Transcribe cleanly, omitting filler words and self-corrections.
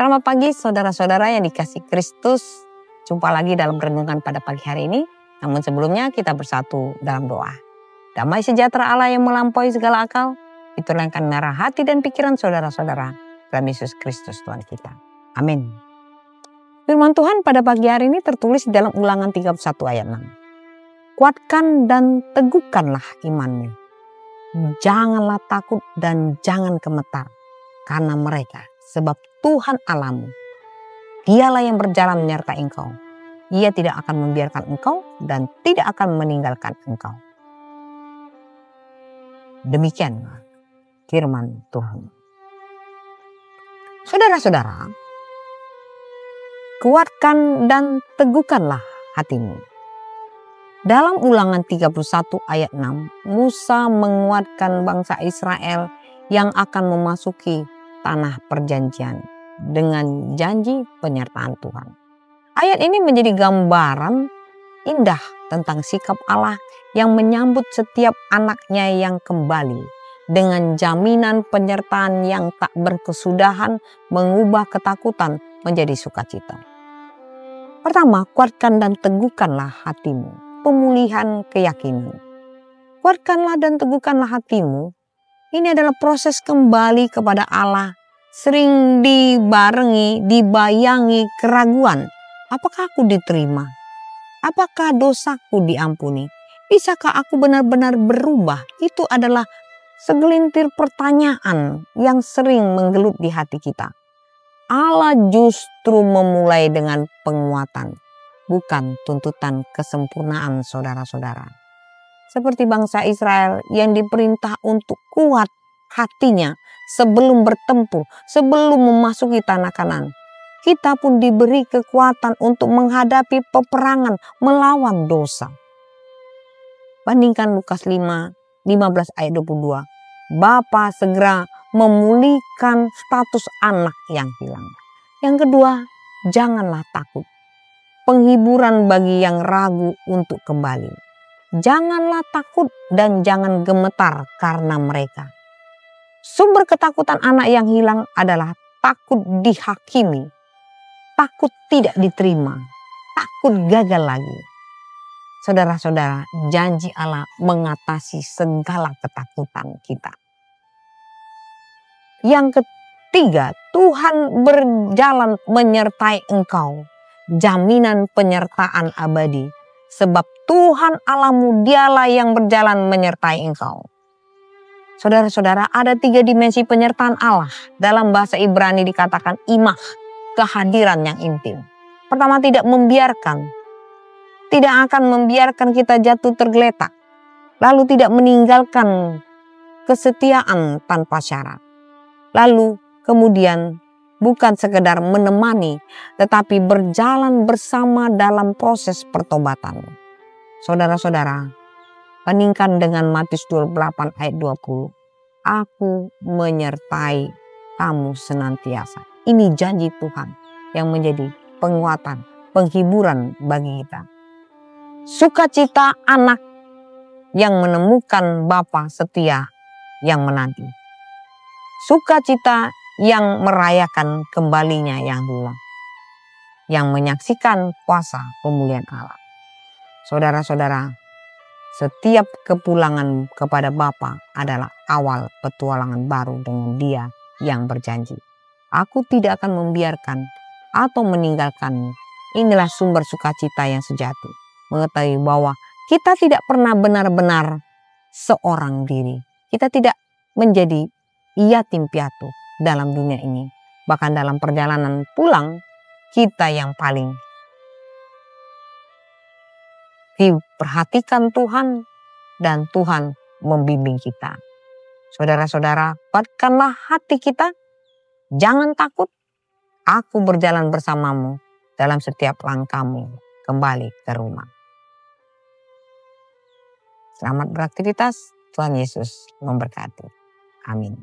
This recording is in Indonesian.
Selamat pagi saudara-saudara yang dikasihi Kristus. Jumpa lagi dalam renungan pada pagi hari ini. Namun sebelumnya kita bersatu dalam doa. Damai sejahtera Allah yang melampaui segala akal, itulah yang akan mengarah hati dan pikiran saudara-saudara dalam Yesus Kristus Tuhan kita. Amin. Firman Tuhan pada pagi hari ini tertulis dalam Ulangan 31 ayat 6. Kuatkan dan teguhkanlah imanmu. Janganlah takut dan jangan gemetar karena mereka, sebab Tuhan Allahmu, Dialah yang berjalan menyertai engkau. Ia tidak akan membiarkan engkau dan tidak akan meninggalkan engkau. Demikian firman Tuhan. Saudara-saudara, kuatkan dan teguhkanlah hatimu. Dalam Ulangan 31 ayat 6, Musa menguatkan bangsa Israel yang akan memasuki tanah perjanjian dengan janji penyertaan Tuhan. Ayat ini menjadi gambaran indah tentang sikap Allah yang menyambut setiap anaknya yang kembali dengan jaminan penyertaan yang tak berkesudahan mengubah ketakutan menjadi sukacita. Pertama, kuatkan dan teguhkanlah hatimu. Pemulihan keyakinan. Kuatkanlah dan teguhkanlah hatimu. Ini adalah proses kembali kepada Allah. Sering dibayangi keraguan. Apakah aku diterima? Apakah dosaku diampuni? Bisakah aku benar-benar berubah? Itu adalah segelintir pertanyaan yang sering menggelut di hati kita. Allah justru memulai dengan penguatan, bukan tuntutan kesempurnaan saudara-saudara. Seperti bangsa Israel yang diperintah untuk kuat hatinya sebelum bertempur, sebelum memasuki tanah Kanaan. Kita pun diberi kekuatan untuk menghadapi peperangan melawan dosa. Bandingkan Lukas 15 ayat 22. Bapa segera memulihkan status anak yang hilang. Yang kedua, janganlah takut. Penghiburan bagi yang ragu untuk kembali. Janganlah takut dan jangan gemetar karena mereka. Sumber ketakutan anak yang hilang adalah takut dihakimi, takut tidak diterima, takut gagal lagi. Saudara-saudara, janji Allah mengatasi segala ketakutan kita. Yang ketiga, Tuhan berjalan menyertai engkau. Jaminan penyertaan abadi. Sebab Tuhan Allahmu, Dialah yang berjalan menyertai engkau. Saudara-saudara, ada 3 dimensi penyertaan Allah. Dalam bahasa Ibrani dikatakan imah, kehadiran yang intim. Pertama, tidak membiarkan. Tidak akan membiarkan kita jatuh tergeletak. Lalu tidak meninggalkan kesetiaan tanpa syarat. Lalu kemudian bukan sekedar menemani, tetapi berjalan bersama dalam proses pertobatan. Saudara-saudara, bandingkan dengan Matius 28 ayat 20. Aku menyertai kamu senantiasa. Ini janji Tuhan yang menjadi penguatan, penghiburan bagi kita. Sukacita anak yang menemukan Bapa setia yang menanti. Sukacita yang merayakan kembalinya yang hilang, yang menyaksikan kuasa pemulihan Allah. Saudara-saudara, setiap kepulangan kepada Bapa adalah awal petualangan baru dengan Dia yang berjanji. Aku tidak akan membiarkan atau meninggalkan. Inilah sumber sukacita yang sejati. Mengetahui bahwa kita tidak pernah benar-benar seorang diri. Kita tidak menjadi yatim piatu dalam dunia ini. Bahkan dalam perjalanan pulang, kita yang paling diperhatikan Tuhan dan Tuhan membimbing kita. Saudara-saudara, kuatkanlah hati kita. Jangan takut. Aku berjalan bersamamu dalam setiap langkahmu kembali ke rumah. Selamat beraktivitas. Tuhan Yesus memberkati. Amin.